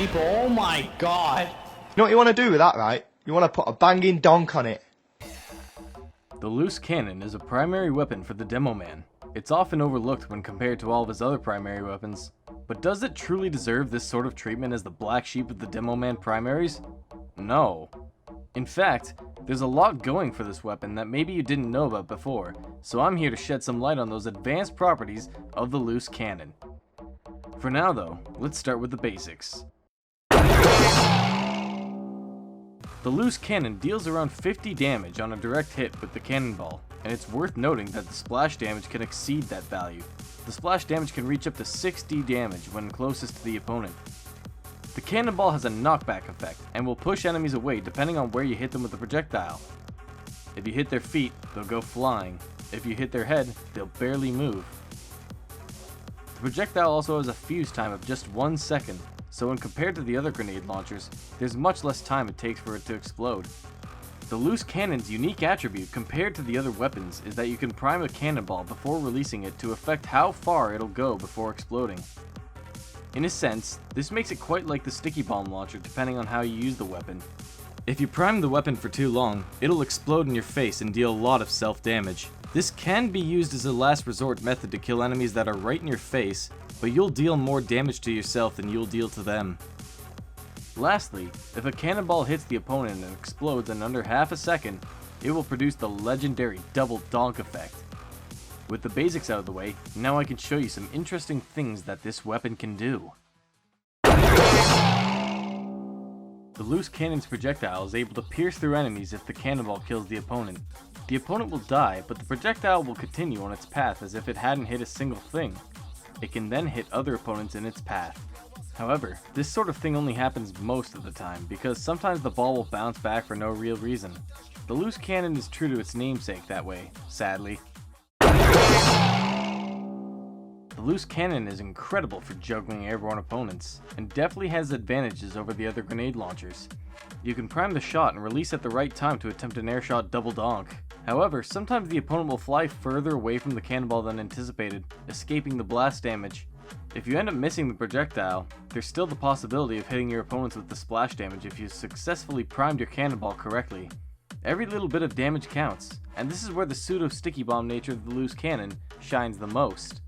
people. Oh my god. You know what you want to do with that, right? You want to put a banging donk on it. The loose cannon is a primary weapon for the Demo Man. It's often overlooked when compared to all of his other primary weapons, but does it truly deserve this sort of treatment as the black sheep of the Demo Man primaries? No. In fact, there's a lot going for this weapon that maybe you didn't know about before, so I'm here to shed some light on those advanced properties of the loose cannon. For now though, let's start with the basics. The loose cannon deals around 50 damage on a direct hit with the cannonball, and it's worth noting that the splash damage can exceed that value. The splash damage can reach up to 60 damage when closest to the opponent. The cannonball has a knockback effect, and will push enemies away depending on where you hit them with the projectile. If you hit their feet, they'll go flying. If you hit their head, they'll barely move. The projectile also has a fuse time of just 1 second, so when compared to the other grenade launchers, there's much less time it takes for it to explode. The loose cannon's unique attribute compared to the other weapons is that you can prime a cannonball before releasing it to affect how far it'll go before exploding. In a sense, this makes it quite like the sticky bomb launcher depending on how you use the weapon. If you prime the weapon for too long, it'll explode in your face and deal a lot of self-damage. This can be used as a last resort method to kill enemies that are right in your face, but you'll deal more damage to yourself than you'll deal to them. Lastly, if a cannonball hits the opponent and explodes in under half a second, it will produce the legendary double donk effect. With the basics out of the way, now I can show you some interesting things that this weapon can do. The loose cannon's projectile is able to pierce through enemies if the cannonball kills the opponent. The opponent will die, but the projectile will continue on its path as if it hadn't hit a single thing. It can then hit other opponents in its path. However, this sort of thing only happens most of the time, because sometimes the ball will bounce back for no real reason. The loose cannon is true to its namesake that way, sadly. The loose cannon is incredible for juggling airborne opponents, and definitely has advantages over the other grenade launchers. You can prime the shot and release at the right time to attempt an airshot double donk. However, sometimes the opponent will fly further away from the cannonball than anticipated, escaping the blast damage. If you end up missing the projectile, there's still the possibility of hitting your opponents with the splash damage if you successfully primed your cannonball correctly. Every little bit of damage counts, and this is where the pseudo sticky bomb nature of the loose cannon shines the most.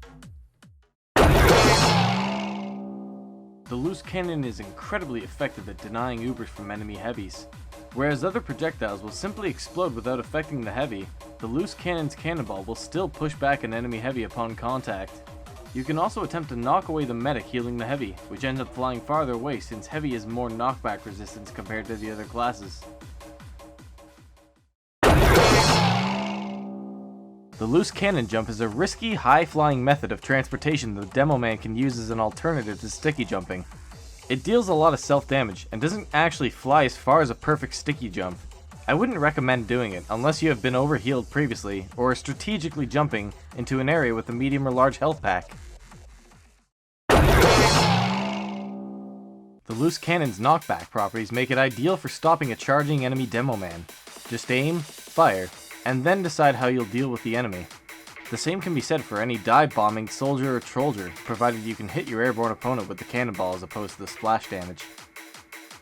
The loose cannon is incredibly effective at denying Ubers from enemy heavies. Whereas other projectiles will simply explode without affecting the heavy, the loose cannon's cannonball will still push back an enemy heavy upon contact. You can also attempt to knock away the medic healing the heavy, which ends up flying farther away since heavy has more knockback resistance compared to the other classes. The loose cannon jump is a risky, high-flying method of transportation that the Demo Man can use as an alternative to sticky jumping. It deals a lot of self-damage, and doesn't actually fly as far as a perfect sticky jump. I wouldn't recommend doing it unless you have been overhealed previously, or are strategically jumping into an area with a medium or large health pack. The loose cannon's knockback properties make it ideal for stopping a charging enemy Demo Man. Just aim, fire, and then decide how you'll deal with the enemy. The same can be said for any dive-bombing soldier or troller, provided you can hit your airborne opponent with the cannonball as opposed to the splash damage.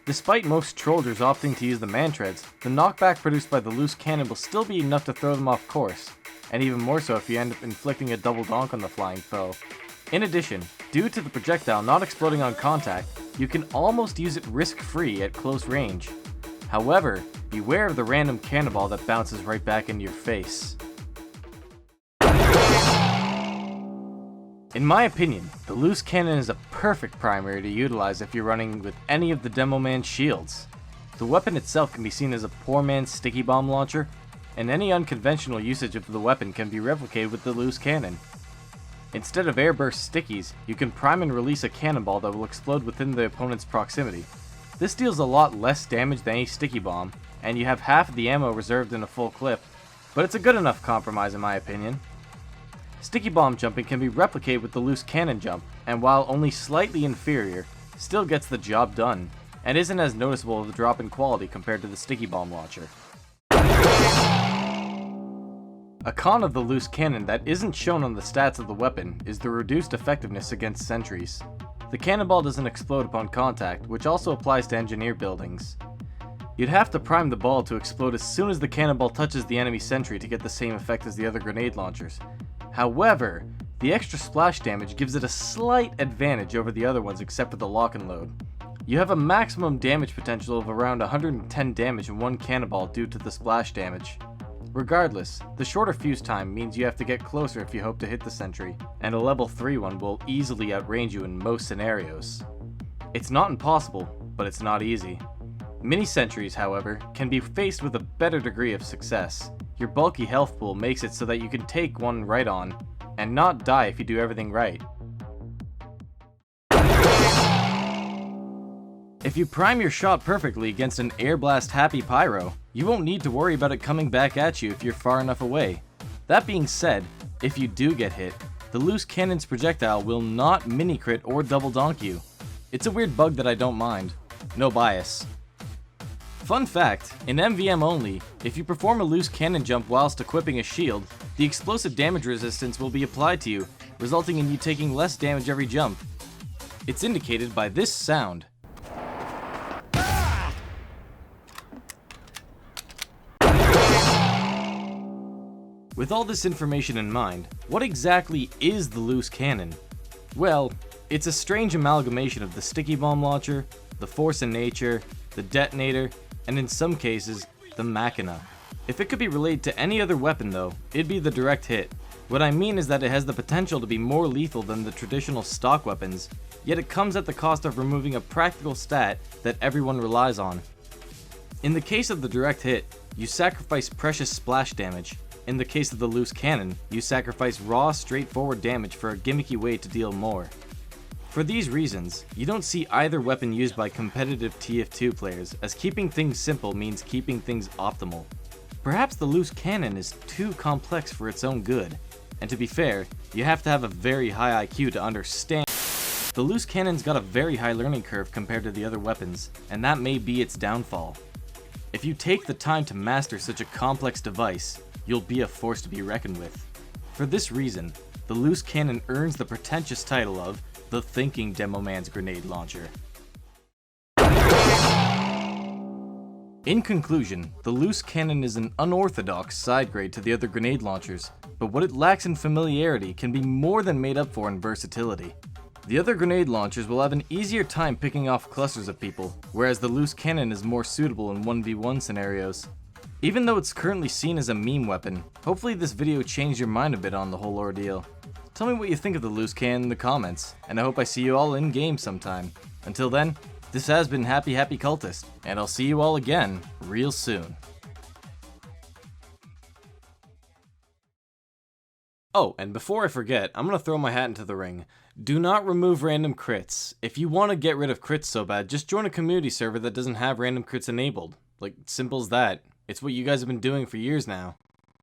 Despite most trollers opting to use the man-treads, the knockback produced by the loose cannon will still be enough to throw them off course, and even more so if you end up inflicting a double donk on the flying foe. In addition, due to the projectile not exploding on contact, you can almost use it risk-free at close range. However, beware of the random cannonball that bounces right back into your face. In my opinion, the loose cannon is a perfect primary to utilize if you're running with any of the Demo Man's shields. The weapon itself can be seen as a poor man's sticky bomb launcher, and any unconventional usage of the weapon can be replicated with the loose cannon. Instead of airburst stickies, you can prime and release a cannonball that will explode within the opponent's proximity. This deals a lot less damage than any sticky bomb, and you have half of the ammo reserved in a full clip, but it's a good enough compromise in my opinion. Sticky bomb jumping can be replicated with the loose cannon jump, and while only slightly inferior, still gets the job done, and isn't as noticeable of a drop in quality compared to the sticky bomb launcher. A con of the loose cannon that isn't shown on the stats of the weapon is the reduced effectiveness against sentries. The cannonball doesn't explode upon contact, which also applies to engineer buildings. You'd have to prime the ball to explode as soon as the cannonball touches the enemy sentry to get the same effect as the other grenade launchers. However, the extra splash damage gives it a slight advantage over the other ones except for the lock and load. You have a maximum damage potential of around 110 damage in one cannonball due to the splash damage. Regardless, the shorter fuse time means you have to get closer if you hope to hit the sentry, and a level 3 one will easily outrange you in most scenarios. It's not impossible, but it's not easy. Mini sentries, however, can be faced with a better degree of success. Your bulky health pool makes it so that you can take one right on, and not die if you do everything right. If you prime your shot perfectly against an air blast happy pyro, you won't need to worry about it coming back at you if you're far enough away. That being said, if you do get hit, the loose cannon's projectile will not mini crit or double donk you. It's a weird bug that I don't mind. No bias. Fun fact, in MVM only, if you perform a loose cannon jump whilst equipping a shield, the explosive damage resistance will be applied to you, resulting in you taking less damage every jump. It's indicated by this sound. With all this information in mind, what exactly is the loose cannon? Well, it's a strange amalgamation of the sticky bomb launcher, the force in nature, the detonator, and in some cases, the machina. If it could be related to any other weapon though, it'd be the direct hit. What I mean is that it has the potential to be more lethal than the traditional stock weapons, yet it comes at the cost of removing a practical stat that everyone relies on. In the case of the direct hit, you sacrifice precious splash damage. In the case of the loose cannon, you sacrifice raw, straightforward damage for a gimmicky way to deal more. For these reasons, you don't see either weapon used by competitive TF2 players, as keeping things simple means keeping things optimal. Perhaps the loose cannon is too complex for its own good, and to be fair, you have to have a very high IQ to understand. The loose cannon's got a very high learning curve compared to the other weapons, and that may be its downfall. If you take the time to master such a complex device, you'll be a force to be reckoned with. For this reason, the loose cannon earns the pretentious title of the Thinking Demo Man's Grenade Launcher. In conclusion, the loose cannon is an unorthodox side grade to the other grenade launchers, but what it lacks in familiarity can be more than made up for in versatility. The other grenade launchers will have an easier time picking off clusters of people, whereas the loose cannon is more suitable in 1v1 scenarios. Even though it's currently seen as a meme weapon, hopefully this video changed your mind a bit on the whole ordeal. Tell me what you think of the loose cannon in the comments, and I hope I see you all in game sometime. Until then, this has been Happy Cultist, and I'll see you all again real soon. Oh, and before I forget, I'm gonna throw my hat into the ring. Do not remove random crits. If you want to get rid of crits so bad, just join a community server that doesn't have random crits enabled. Like, simple as that. It's what you guys have been doing for years now.